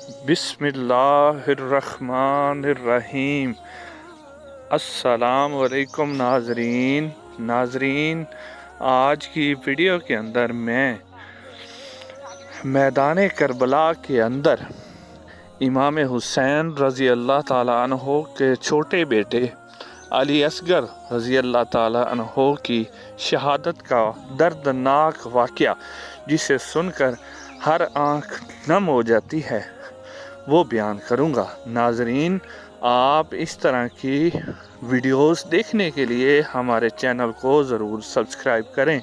बिस्मिल्लाहिर्रहमानिर्रहीम। अस्सलाम वालेकुम नाजरीन, आज की वीडियो के अंदर मैं मैदान करबला के अंदर इमाम हुसैन रज़ी अल्लाह ताला अन्हो के छोटे बेटे अली असगर रज़ी अल्लाह ताला अन्हो की शहादत का दर्दनाक वाक़या, जिसे सुनकर हर आँख नम हो जाती है, वो बयान करूँगा। नाजरीन, आप इस तरह की वीडियोस देखने के लिए हमारे चैनल को ज़रूर सब्सक्राइब करें।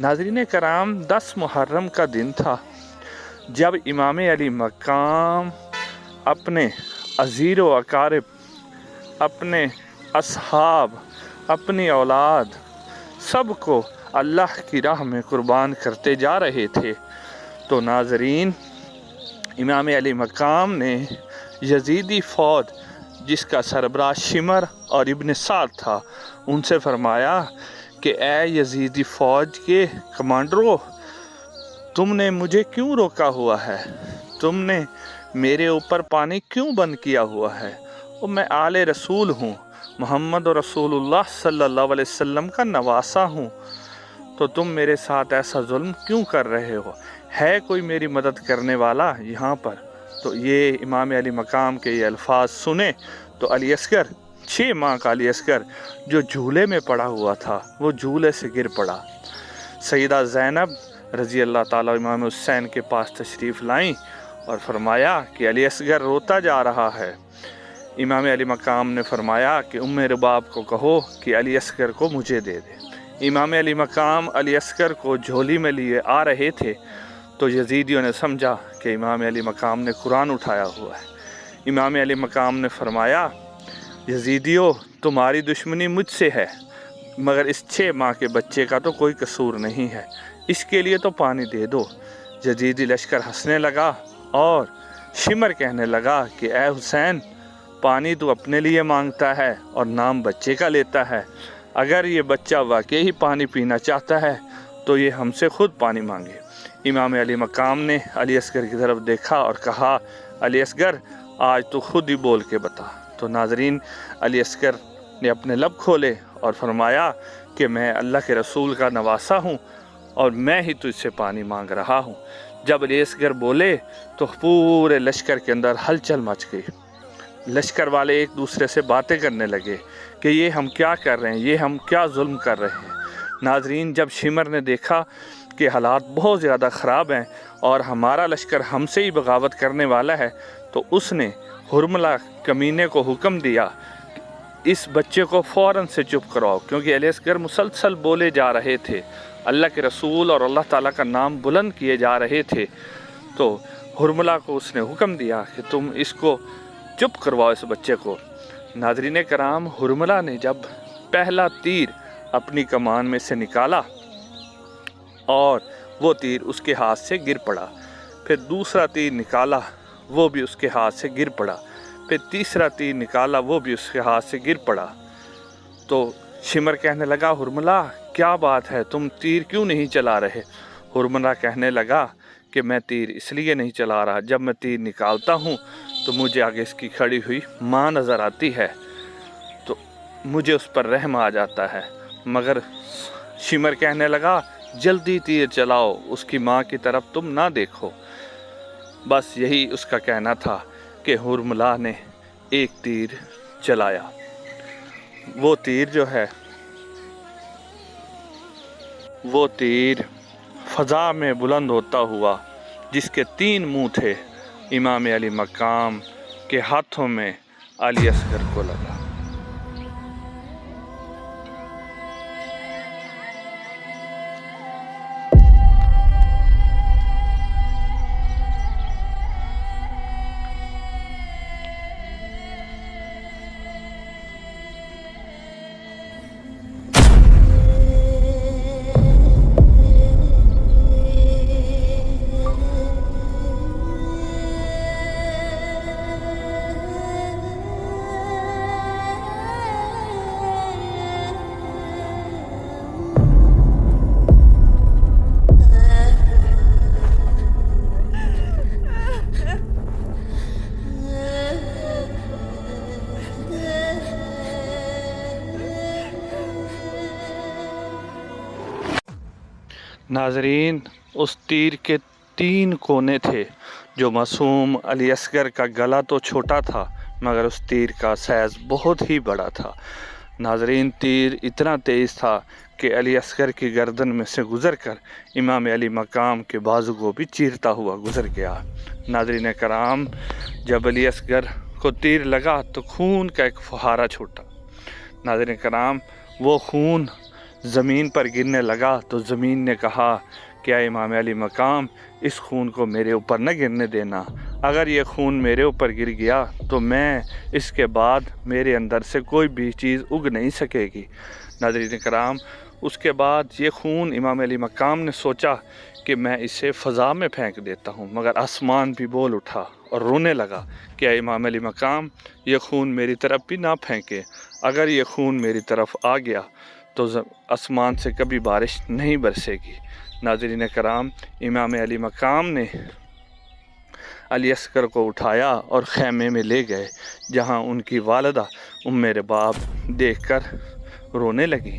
नाजरीन कराम, 10 मुहर्रम का दिन था जब इमाम अली मकाम अपने अज़ीर व अकारिब, अपने असहाब, अपनी औलाद सबको अल्लाह की राह में कुर्बान करते जा रहे थे। तो नाजरीन, इमाम अली मकाम ने यजीदी फ़ौज, जिसका सरबराह शिमर और इब्न साद था, उनसे फरमाया कि ए यजीदी फ़ौज के कमांडरों, तुमने मुझे क्यों रोका हुआ है? तुमने मेरे ऊपर पानी क्यों बंद किया हुआ है? और मैं आले रसूल हूँ, मोहम्मद रसूलुल्लाह सल्लल्लाहु अलैहि वसल्लम का नवासा हूँ, तो तुम मेरे साथ ऐसा जुल्म क्यों कर रहे हो? है कोई मेरी मदद करने वाला यहाँ पर? तो ये इमाम अली मकाम के ये अल्फाज सुने तो अली असगर, 6 माह का अली असगर, जो झूले में पड़ा हुआ था, वो झूले से गिर पड़ा। सईदा ज़ैनब रज़ी अल्लाह ताला इमाम हुसैन के पास तशरीफ़ लाईं और फरमाया कि अली असगर रोता जा रहा है। इमाम अली मकाम ने फरमाया कि उम्मे रुबाब को कहो कि अली असगर को मुझे दे दे। इमाम अली मकाम अली असगर को झोली में लिए आ रहे थे तो यजीदियों ने समझा कि इमाम अली मकाम ने कुरान उठाया हुआ है। इमाम अली मकाम ने फरमाया, यजीदियों, तुम्हारी दुश्मनी मुझसे है, मगर इस 6 माह के बच्चे का तो कोई कसूर नहीं है, इसके लिए तो पानी दे दो। यजीदी लश्कर हंसने लगा और शिमर कहने लगा कि ए हुसैन, पानी तो अपने लिए मांगता है और नाम बच्चे का लेता है। अगर ये बच्चा वाकई ही पानी पीना चाहता है तो ये हमसे खुद पानी मांगे। इमाम अली मकाम ने अली असगर की तरफ देखा और कहा, अली असगर, आज तो खुद ही बोल के बता। तो नाजरीन, अली असगर ने अपने लब खोले और फरमाया कि मैं अल्लाह के रसूल का नवासा हूँ और मैं ही तुझसे पानी मांग रहा हूँ। जब अली असगर बोले तो पूरे लश्कर के अंदर हलचल मच गई। लश्कर वाले एक दूसरे से बातें करने लगे कि ये हम क्या कर रहे हैं, ये हम क्या जुल्म कर रहे हैं। नाजरीन, जब शिमर ने देखा कि हालात बहुत ज़्यादा ख़राब हैं और हमारा लश्कर हमसे ही बगावत करने वाला है, तो उसने हुरमला कमीने को हुक्म दिया, इस बच्चे को फ़ौरन से चुप कराओ, क्योंकि अली असगर मुसलसल बोले जा रहे थे, अल्लाह के रसूल और अल्लाह ताला का नाम बुलंद किए जा रहे थे। तो हुरमला को उसने हुक्म दिया कि तुम इसको चुप करवाओ, इस बच्चे को। नाज़रीन कराम, हुरमला ने जब पहला तीर अपनी कमान में से निकाला और वो तीर उसके हाथ से गिर पड़ा, फिर दूसरा तीर निकाला, वो भी उसके हाथ से गिर पड़ा, फिर तीसरा तीर निकाला, वो भी उसके हाथ से गिर पड़ा। तो शिमर कहने लगा, हुरमला, क्या बात है, तुम तीर क्यों नहीं चला रहे? हुरमला कहने लगा कि मैं तीर इसलिए नहीं चला रहा, जब मैं तीर निकालता हूँ तो मुझे आगे इसकी खड़ी हुई माँ नज़र आती है, तो मुझे उस पर रहम आ जाता है। मगर शिमर कहने लगा, जल्दी तीर चलाओ, उसकी माँ की तरफ तुम ना देखो। बस यही उसका कहना था कि हुरमला ने एक तीर चलाया। वो तीर जो है, वो तीर फ़ज़ा में बुलंद होता हुआ, जिसके 3 मुँह थे, इमाम अली मकाम के हाथों में अली असगर को लगा। नाजरीन, उस तीर के 3 कोने थे। जो मासूम अली असगर का गला तो छोटा था मगर उस तीर का साइज़ बहुत ही बड़ा था। नाजरीन, तीर इतना तेज़ था कि अली असगर की गर्दन में से गुज़र कर इमाम अली मकाम के बाजू को भी चीरता हुआ गुज़र गया। नाजरीन कराम, जब अली असगर को तीर लगा तो खून का एक फुहारा छूटा। नाज़रीन कराम, वो खून ज़मीन पर गिरने लगा तो ज़मीन ने कहा, क्या इमाम अली मकाम, इस खून को मेरे ऊपर न गिरने देना। अगर ये खून मेरे ऊपर गिर गया तो मैं इसके बाद मेरे अंदर से कोई भी चीज़ उग नहीं सकेगी। नाज़रीन कराम, उसके बाद ये खून इमाम अली मकाम ने सोचा कि मैं इसे फ़ज़ा में फेंक देता हूँ, मगर आसमान भी बोल उठा और रोने लगा, क्या इमाम अली मकाम, ये खून मेरी तरफ भी ना फेंके। अगर ये खून मेरी तरफ आ गया तो आसमान से कभी बारिश नहीं बरसेगी। नाज़रीन कराम, इमाम अली मकाम ने अली असगर को उठाया और ख़ैमे में ले गए, जहाँ उनकी वालिदा उम्मे रबाब देखकर रोने लगी।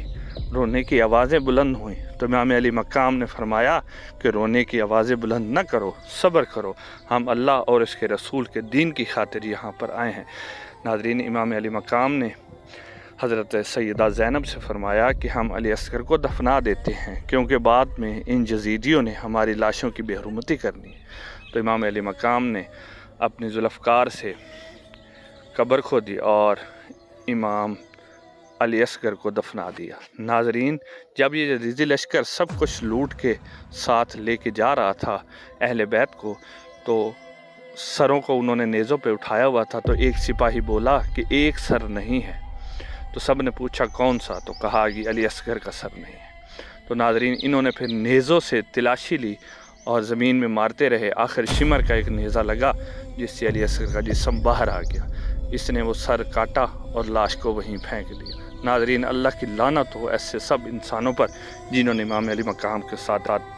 रोने की आवाज़ें बुलंद हुई तो इमाम अली मकाम ने फरमाया कि रोने की आवाज़ें बुलंद न करो, सब्र करो, हम अल्लाह और इसके रसूल के दीन की खातिर यहाँ पर आए हैं। नाज़रीन, इमाम अली मकाम ने हज़रत सैयदा ज़ैनब से फ़रमाया कि हम अली असगर को दफना देते हैं, क्योंकि बाद में इन यज़ीदियों ने हमारी लाशों की बेहरमती करनी। तो इमाम अली मकाम ने अपनी जुल्फ़कार से कब्र खोदी और इमाम अली असगर को दफना दिया। नाजरीन, जब ये यज़ीदी लश्कर सब कुछ लूट के साथ लेके जा रहा था अहले बैत को, तो सरों को उन्होंने नेज़ों पे उठाया हुआ था। तो एक सिपाही बोला कि एक सर नहीं है। तो सब ने पूछा कौन सा, तो कहा कि अली असगर का सर नहीं है। तो नाजरीन, इन्होंने फिर नेज़ों से तलाशी ली और ज़मीन में मारते रहे। आखिर शिमर का एक नेज़ा लगा जिससे अली असगर का जिस्म बाहर आ गया। इसने वो सर काटा और लाश को वहीं फेंक दिया। नाजरीन, अल्लाह की लानत हो ऐसे सब इंसानों पर जिन्होंने इमाम अली मकाम के साथ